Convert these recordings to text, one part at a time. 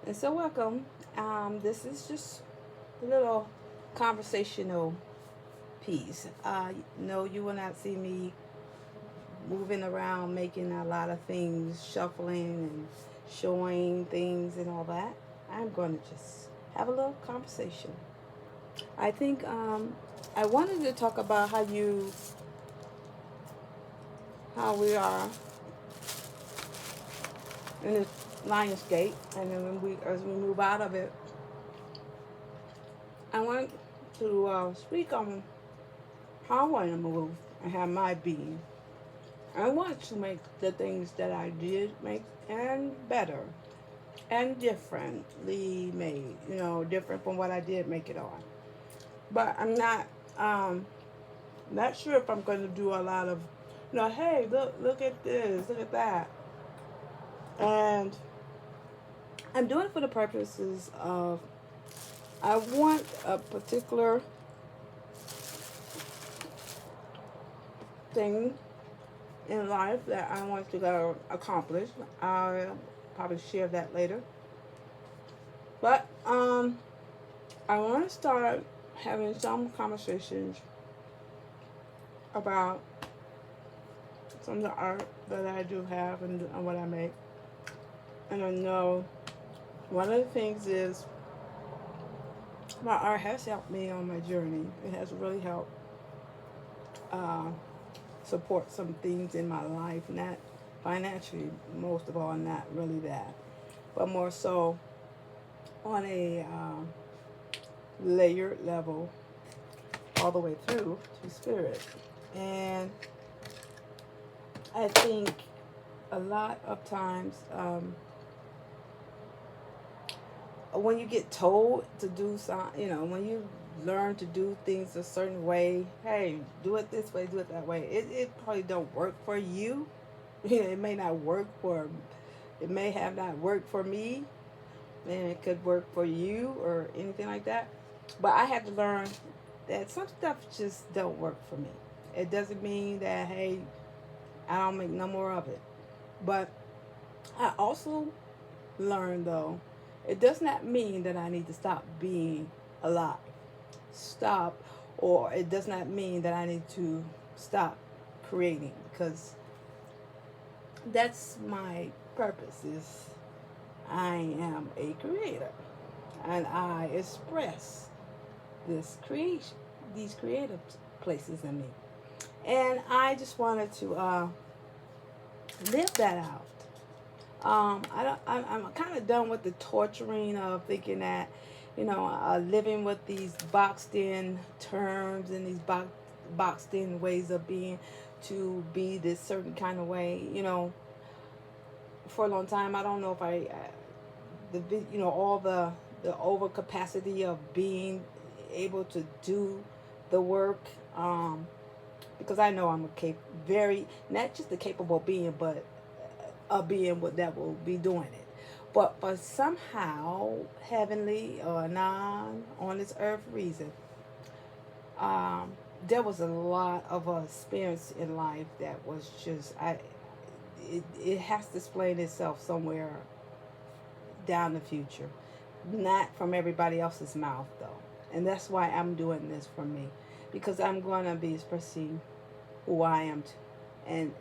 And so, welcome. This is just a little conversational piece. No, you will not see me moving around, making a lot of things, shuffling and showing things and all that. I'm going to just have a little conversation. I think I wanted to talk about how we are in this Lions Gate, and then as we move out of it, I want to speak on how I want to move and have my being. I want to make the things that I did make and better and differently made, different from what I did make it on. But I'm um, not sure if I'm going to do a lot of, hey, look at this, look at that. And I'm doing it for the purposes of I want a particular thing in life that I want to go accomplish. I'll probably share that later. But I want to start having some conversations about some of the art that I do have and what I make. And I know one of the things is my art has helped me on my journey. It has really helped uh, support some things in my life, not financially, most of all, not really that, but more so on a layered level all the way through to spirit. And I think a lot of times when you get told to do something, when you learn to do things a certain way, hey, do it this way, do it that way, it probably don't work for you. It may not work for, it may have not worked for me, and it could work for you or anything like that. But I had to learn that some stuff just don't work for me. It doesn't mean that, hey, I don't make no more of it. But I also learned, though, it does not mean that I need to stop being alive. Stop, or it does not mean that I need to stop creating, because that's my purpose. Is I am a creator, and I express this creation, these creative places in me, and I just wanted to live that out. I don't. I'm kind of done with the torturing of thinking that, living with these boxed in terms and these boxed in ways of being, to be this certain kind of way. For a long time, I don't know if all the overcapacity of being able to do the work. Because I know I'm very, not just a capable being, but a being that will be doing it. But for somehow, heavenly or non on this earth reason, um, there was a lot of experience in life that was just it has to explain itself somewhere down the future, not from everybody else's mouth though. And that's why I'm doing this for me, because I'm going to be expressing who I am, and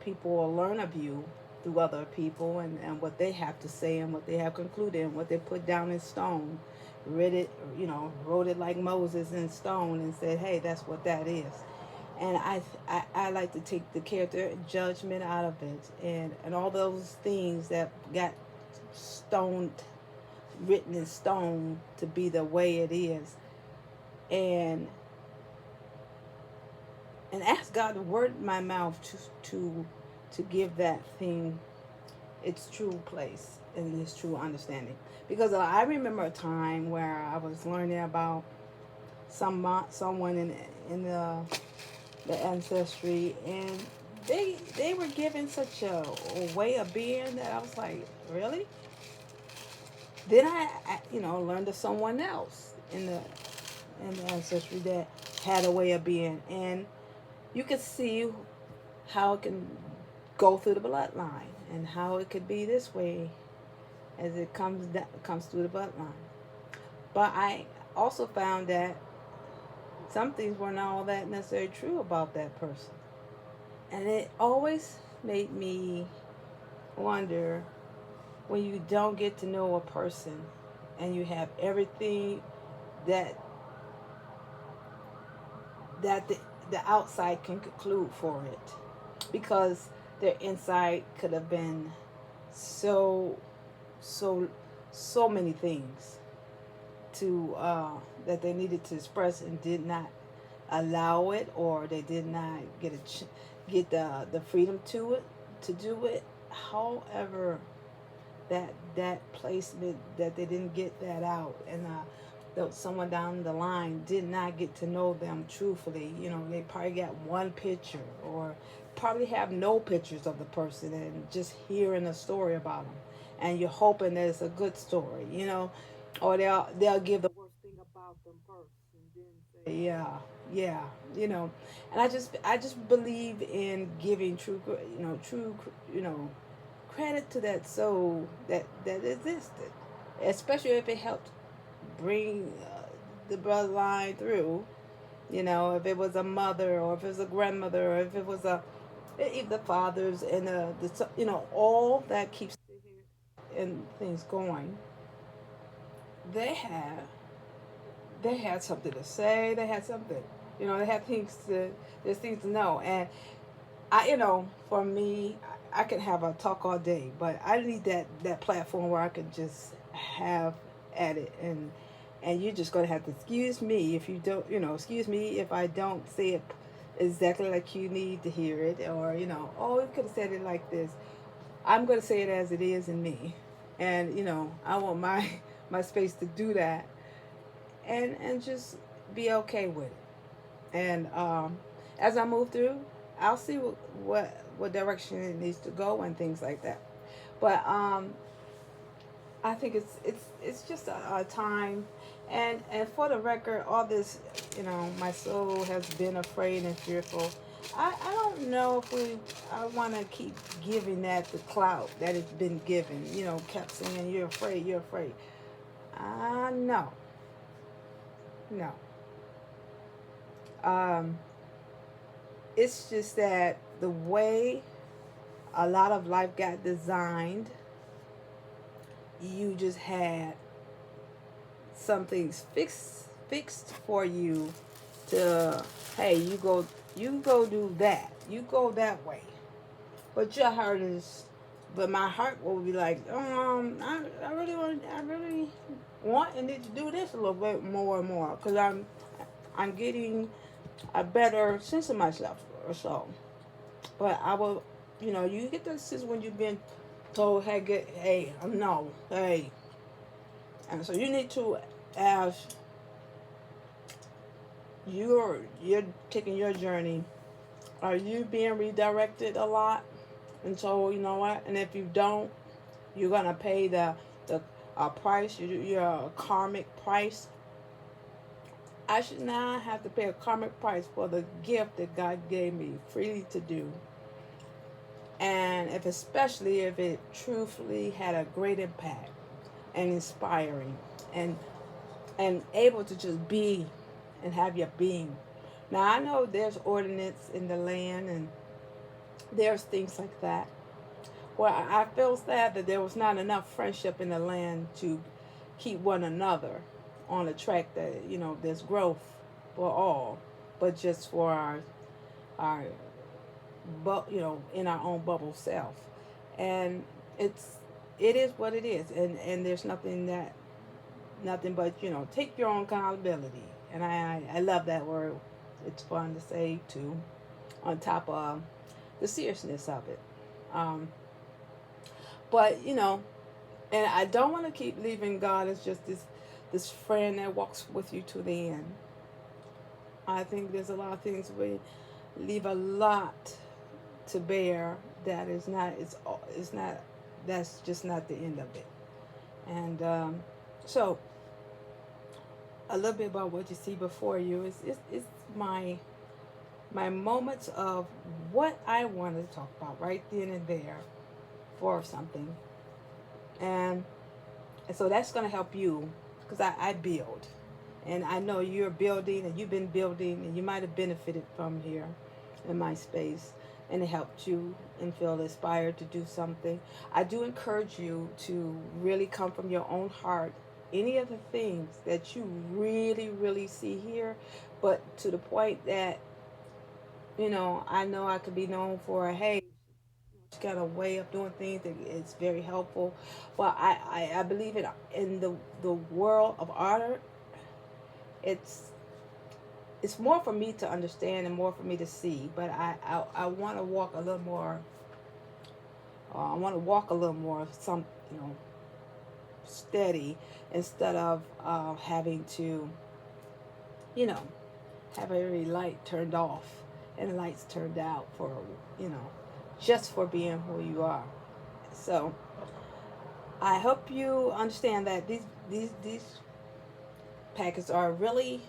people will learn of you through other people, and what they have to say and what they have concluded and what they put down in stone, read it, wrote it like Moses in stone and said, hey, that's what that is. And I like to take the character judgment out of it, and all those things that got stoned, written in stone to be the way it is, and and ask God to word my mouth to give that thing its true place and its true understanding. Because I remember a time where I was learning about someone in the ancestry, and they were given such a way of being that I was like, really? Then I learned of someone else in the ancestry that had a way of being, and you could see how it can go through the bloodline and how it could be this way as it comes through the bloodline. But I also found that some things were not all that necessarily true about that person. And it always made me wonder, when you don't get to know a person and you have everything that that the outside can conclude for it, because their inside could have been so so so many things to that they needed to express and did not allow it, or they did not get the freedom to do it. However, that placement, that they didn't get that out, and someone down the line did not get to know them truthfully. They probably got one picture, or probably have no pictures of the person, and just hearing a story about them, and you're hoping that it's a good story, or they'll give the worst thing about them first, and then say, yeah, yeah, you know. And I just believe in giving true credit to that soul that existed, especially if it helped bring the bloodline through. If it was a mother, or if it was a grandmother, or if it was if the fathers, and all that keeps and things going. They had they had something to say. They had something. They had things to there's things to know. And for me, I can have a talk all day, but I need that platform where I can just have at it. And you're just gonna have to excuse me if you don't, excuse me if I don't say it exactly like you need to hear it, or oh, you could have said it like this. I'm gonna say it as it is in me, and I want my my space to do that, and just be okay with it. And as I move through, I'll see what direction it needs to go and things like that. But I think it's just a time. And for the record, all this, my soul has been afraid and fearful. I don't know if I want to keep giving that the clout that it's been given. Kept saying, you're afraid, you're afraid. No, no. Um, it's just that the way a lot of life got designed, you just had some things fixed for you to, hey, you go do that, you go that way. But your heart is, but my heart will be like, I really want and need to do this a little bit more and more, because I'm getting a better sense of myself or so. But I will, you get that sense when you've been told, hey, no, hey. And so you need to, as you're taking your journey, are you being redirected a lot? And so, you know what? And if you don't, you're gonna pay the price, your karmic price. I should not have to pay a karmic price for the gift that God gave me freely to do. And especially if it truthfully had a great impact and inspiring, and able to just be and have your being. Now I know there's ordinance in the land, and there's things like that. Well, I feel sad that there was not enough friendship in the land to keep one another on a track that, there's growth for all, but just for our but in our own bubble self. And it is what it is, and there's nothing but, take your own accountability. And I love that word. It's fun to say too, on top of the seriousness of it. But and I don't want to keep leaving God as just this friend that walks with you to the end. I think there's a lot of things we leave a lot to bear, that is not it's not that's just not the end of it. And so a little bit about what you see before you is my moments of what I wanted to talk about right then and there for something. And And so that's going to help you, because I build. And I know you're building and you've been building and you might have benefited from here in my space, and it helped you and feel inspired to do something. I do encourage you to really come from your own heart. Any of the things that you really, really see here, but to the point that, I know I could be known for, hey, she's got a way of doing things that it's very helpful. But I believe in the world of art. It's it's more for me to understand and more for me to see. But I want to walk a little more. I want to walk a little more you know steady, instead of having to you know have every light turned off and lights turned out for you know just for being who you are. So I hope you understand that these packets are very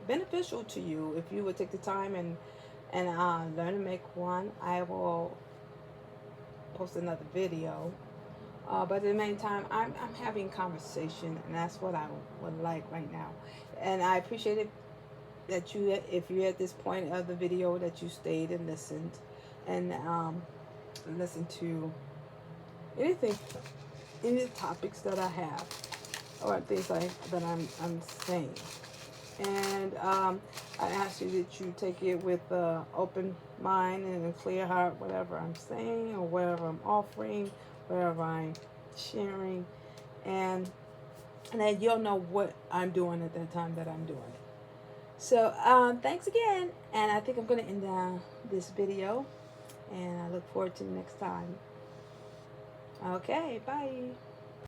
beneficial to you if you would take the time and learn to make one. I will post another video. But in the meantime, I'm having conversation, and that's what I would like right now. And I appreciate it that if you're at this point of the video, that you stayed and listened, and listened to anything, any of the topics that I have, or things that I'm saying. And I ask you that you take it with an open mind and a clear heart, whatever I'm saying or whatever I'm offering, whatever I'm sharing, and then you'll know what I'm doing at that time that I'm doing it. So thanks again, and I think I'm going to end this video, and I look forward to the next time. Okay, bye.